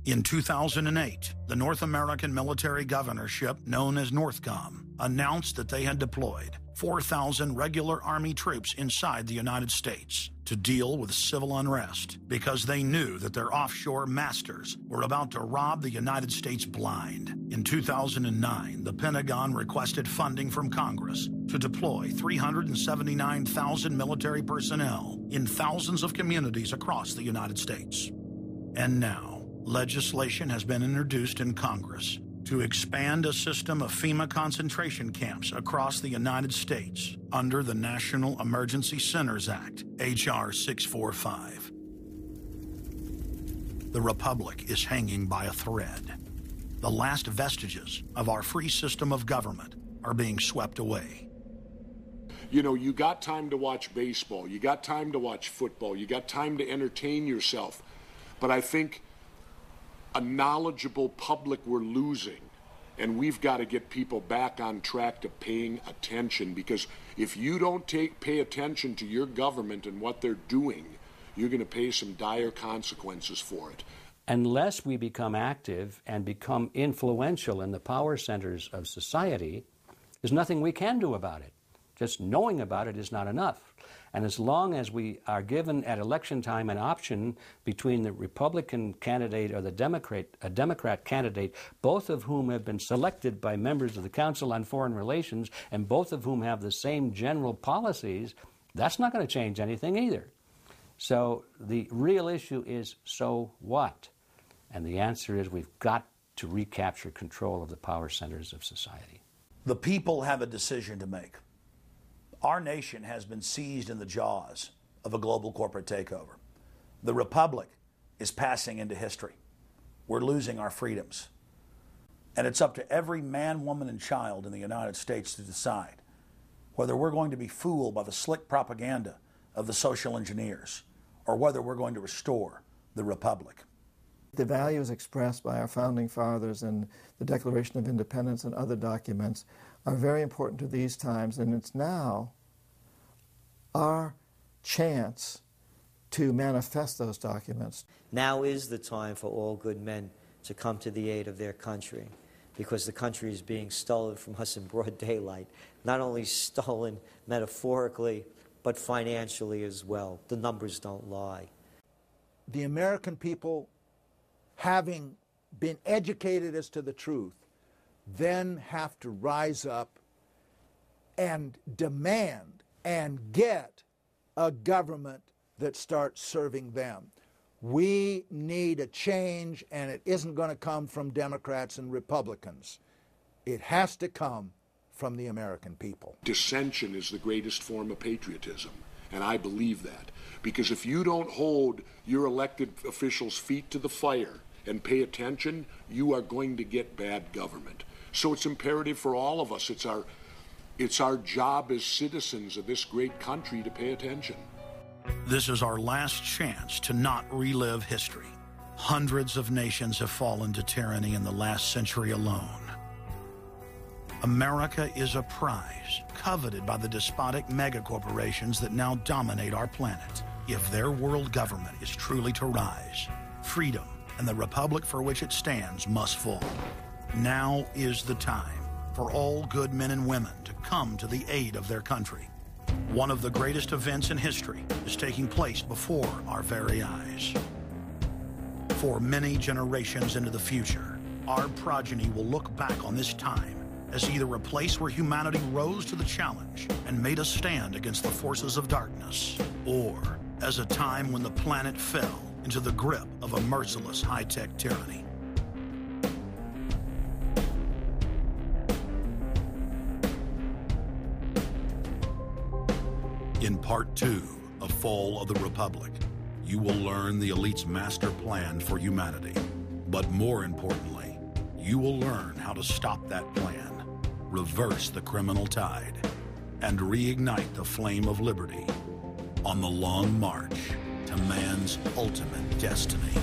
In 2008, the North American military governorship, known as NORTHCOM, announced that they had deployed 4,000 regular Army troops inside the United States to deal with civil unrest because they knew that their offshore masters were about to rob the United States blind. In 2009, the Pentagon requested funding from Congress to deploy 379,000 military personnel in thousands of communities across the United States. And now, legislation has been introduced in Congress to expand a system of FEMA concentration camps across the United States under the National Emergency Centers Act, H.R. 645. The Republic is hanging by a thread. The last vestiges of our free system of government are being swept away. You know, you got time to watch baseball, you got time to watch football, you got time to entertain yourself, but I think a knowledgeable public we're losing, and we've got to get people back on track to paying attention, because if you don't pay attention to your government and what they're doing, you're going to pay some dire consequences for it. Unless we become active and become influential in the power centers of society, there's nothing we can do about it. Just knowing about it is not enough. And as long as we are given at election time an option between the Republican candidate or the Democrat candidate, both of whom have been selected by members of the Council on Foreign Relations and both of whom have the same general policies, that's not going to change anything either. So the real issue is, so what? And the answer is we've got to recapture control of the power centers of society. The people have a decision to make. Our nation has been seized in the jaws of a global corporate takeover. The Republic is passing into history. We're losing our freedoms. And it's up to every man, woman, and child in the United States to decide whether we're going to be fooled by the slick propaganda of the social engineers or whether we're going to restore the Republic. The values expressed by our founding fathers in the Declaration of Independence and other documents are very important to these times, and it's now our chance to manifest those documents. Now is the time for all good men to come to the aid of their country, because the country is being stolen from us in broad daylight. Not only stolen metaphorically, but financially as well. The numbers don't lie. The American people, having been educated as to the truth, then have to rise up and demand and get a government that starts serving them. We need a change, and it isn't going to come from Democrats and Republicans. It has to come from the American people. Dissension is the greatest form of patriotism, and I believe that. Because if you don't hold your elected officials' feet to the fire and pay attention, you are going to get bad government. So it's imperative for all of us. It's our job as citizens of this great country to pay attention. This is our last chance to not relive history. Hundreds of nations have fallen to tyranny in the last century alone. America is a prize coveted by the despotic megacorporations that now dominate our planet. If their world government is truly to rise, freedom and the republic for which it stands must fall. Now is the time for all good men and women to come to the aid of their country. One of the greatest events in history is taking place before our very eyes. For many generations into the future, our progeny will look back on this time as either a place where humanity rose to the challenge and made a stand against the forces of darkness, or as a time when the planet fell into the grip of a merciless high-tech tyranny. In Part 2 of Fall of the Republic, you will learn the elite's master plan for humanity. But more importantly, you will learn how to stop that plan, reverse the criminal tide, and reignite the flame of liberty on the long march to man's ultimate destiny.